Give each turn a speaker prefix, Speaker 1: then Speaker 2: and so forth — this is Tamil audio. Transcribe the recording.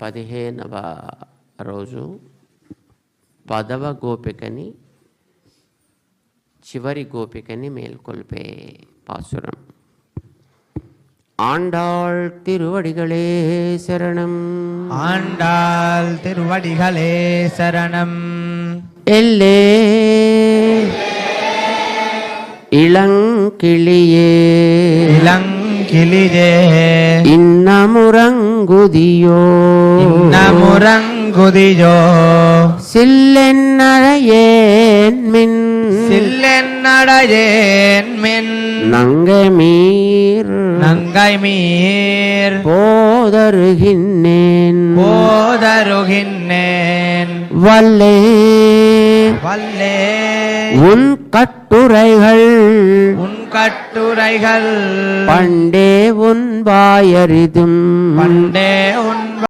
Speaker 1: 15వ రోజు 10వ గోపికని చివరి గోపికని మేల్కొల్పే పాసురం. ஆண்டாள் திருவடிகளே சரணம்.
Speaker 2: ஆண்டாள் திருவடிகளே சரணம்.
Speaker 1: எல்லே இளங்கிளியே
Speaker 2: இளங்கிளியே
Speaker 1: இன்னமுறங்குதியோ
Speaker 2: இன்னமுறங்குதியோ
Speaker 1: சில்லென்னழையேன் மின்
Speaker 2: சில்லென்னழையேன் மின்
Speaker 1: நங்கைமீர்
Speaker 2: நங்கைமீர்
Speaker 1: போதருகின்னேன்
Speaker 2: போதருகின்னேன்
Speaker 1: வல்லே
Speaker 2: வல்லே
Speaker 1: உன் கட்டுரைகள்
Speaker 2: உன் கட்டுரைகள்
Speaker 1: பண்டே உன் வாயறிதும்
Speaker 2: பண்டே உன்